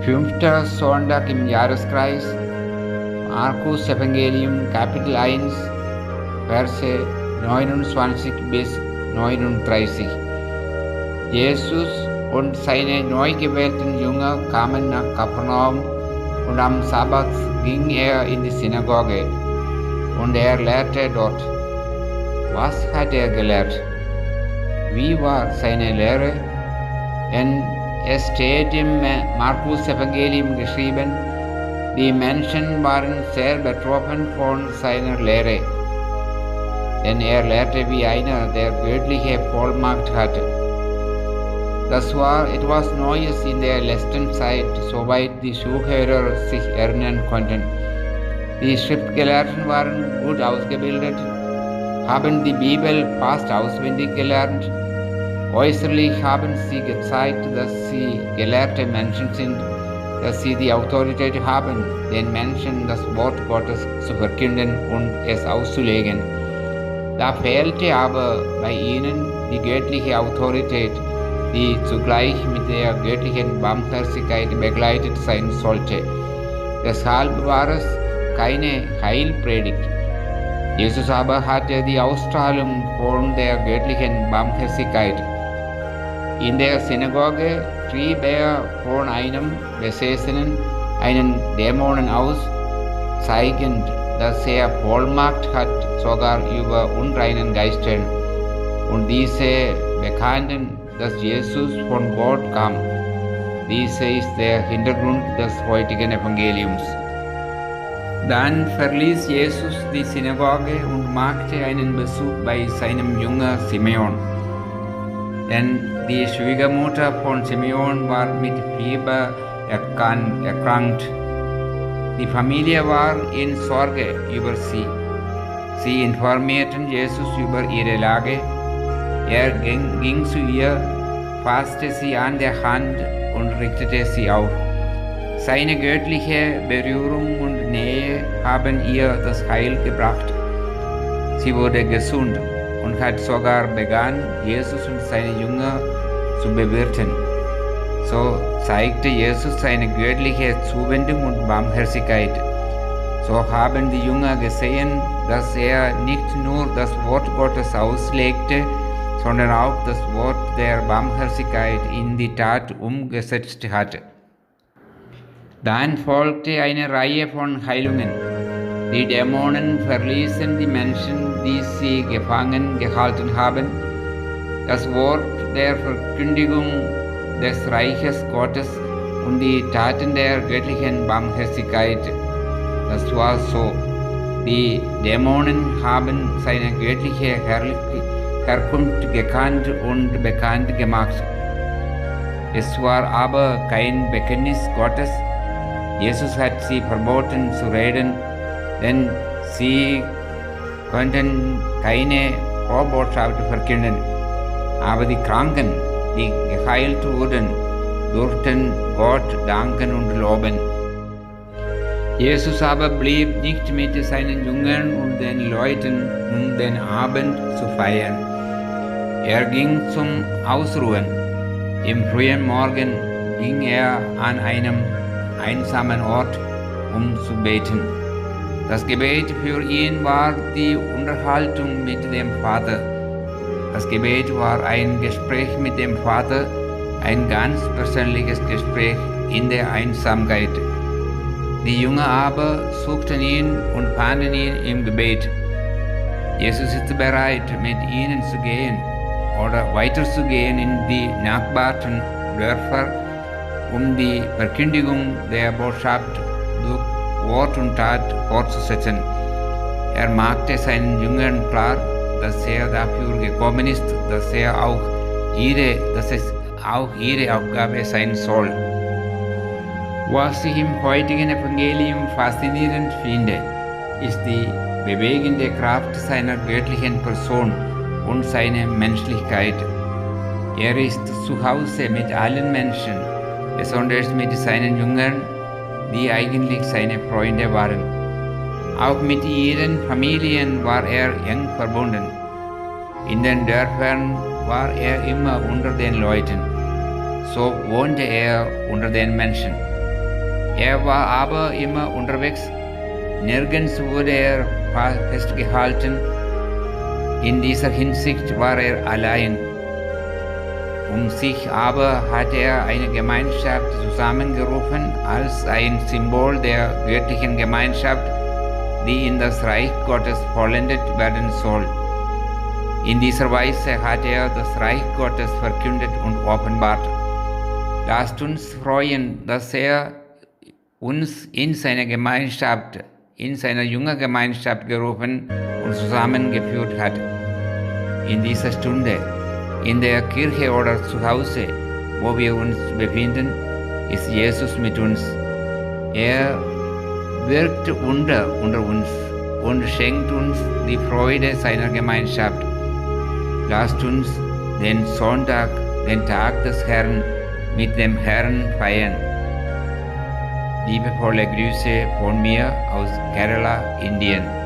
Fünfter Sonntag im Jahreskreis, Markus Evangelium Kapitel 1, Verse 29 bis 39. Jesus und seine neu gewählten Jünger kamen nach Kapernaum und am Sabbat ging er in die Synagoge und er lehrte dort. Was hat er gelehrt? Wie war seine Lehre? Denn es steht im Markus Evangelium geschrieben, die Menschen waren sehr betroffen von seiner Lehre, denn er lehrte wie einer, der göttliche Vollmacht hatte. Das war etwas Neues in der letzten Zeit, soweit die Zuhörer sich erinnern konnten. Die Schriftgelehrten waren gut ausgebildet, haben die Bibel fast auswendig gelernt. Äußerlich haben sie gezeigt, dass sie gelehrte Menschen sind, dass sie die Autorität haben, den Menschen das Wort Gottes zu verkünden und es auszulegen. Da fehlte aber bei ihnen die göttliche Autorität, die zugleich mit der göttlichen Barmherzigkeit begleitet sein sollte. Deshalb war es keine Heilpredigt. Jesus aber hatte die Ausstrahlung von der göttlichen Barmherzigkeit. In der Synagoge trieb er von einem Besessenen einen Dämonen aus, zeigend, dass er Vollmacht hat, sogar über unreinen Geistern. Und diese bekannten, dass Jesus von Gott kam. Diese ist der Hintergrund des heutigen Evangeliums. Dann verließ Jesus die Synagoge und machte einen Besuch bei seinem Jünger Simeon. Denn die Schwiegermutter von Simeon war mit Fieber erkrankt. Die Familie war in Sorge über sie. Sie informierten Jesus über ihre Lage. Er ging zu ihr, fasste sie an der Hand und richtete sie auf. Seine göttliche Berührung und Nähe haben ihr das Heil gebracht. Sie wurde gesund und hat sogar begonnen, Jesus und seine Jünger zu bewirten. So zeigte Jesus seine göttliche Zuwendung und Barmherzigkeit. So haben die Jünger gesehen, dass er nicht nur das Wort Gottes auslegte, sondern auch das Wort der Barmherzigkeit in die Tat umgesetzt hatte. Dann folgte eine Reihe von Heilungen. Die Dämonen verließen die Menschen, die sie gefangen gehalten haben. Das Wort der Verkündigung des Reiches Gottes und die Taten der göttlichen Barmherzigkeit. Das war so. Die Dämonen haben seine göttliche Herkunft gekannt und bekannt gemacht. Es war aber kein Bekenntnis Gottes. Jesus hat sie verboten zu reden, denn sie konnten keine Frohbotschaft verkünden. Aber die Kranken, die geheilt wurden, durften Gott danken und loben. Jesus aber blieb nicht mit seinen Jüngern und den Leuten, um den Abend zu feiern. Er ging zum Ausruhen. Im frühen Morgen ging er an einem einsamen Ort, um zu beten. Das Gebet für ihn war die Unterhaltung mit dem Vater. Das Gebet war ein Gespräch mit dem Vater, ein ganz persönliches Gespräch in der Einsamkeit. Die Jünger aber suchten ihn und fanden ihn im Gebet. Jesus ist bereit, mit ihnen zu gehen oder weiterzugehen in die nachbarten Dörfer, um die Verkündigung der Botschaft durch Wort und Tat fortzusetzen. Er machte seinen Jüngern klar, dass er dafür gekommen ist, dass es auch ihre Aufgabe sein soll. Was ich im heutigen Evangelium faszinierend finde, ist die bewegende Kraft seiner göttlichen Person und seine Menschlichkeit. Er ist zu Hause mit allen Menschen, besonders mit seinen Jüngern, die eigentlich seine Freunde waren. Auch mit ihren Familien war er eng verbunden. In den Dörfern war er immer unter den Leuten. So wohnte er unter den Menschen. Er war aber immer unterwegs. Nirgends wurde er festgehalten. In dieser Hinsicht war er allein. Um sich aber hat er eine Gemeinschaft zusammengerufen als ein Symbol der göttlichen Gemeinschaft, die in das Reich Gottes vollendet werden soll. In dieser Weise hat er das Reich Gottes verkündet und offenbart. Lasst uns freuen, dass er uns in seine Gemeinschaft, in seiner Jüngergemeinschaft gerufen und zusammengeführt hat. In dieser Stunde, in der Kirche oder zu Hause, wo wir uns befinden, ist Jesus mit uns. Er wirkt unter uns und schenkt uns die Freude seiner Gemeinschaft. Lasst uns den Sonntag, den Tag des Herrn, mit dem Herrn feiern. Liebevolle Grüße von mir aus Kerala, Indien.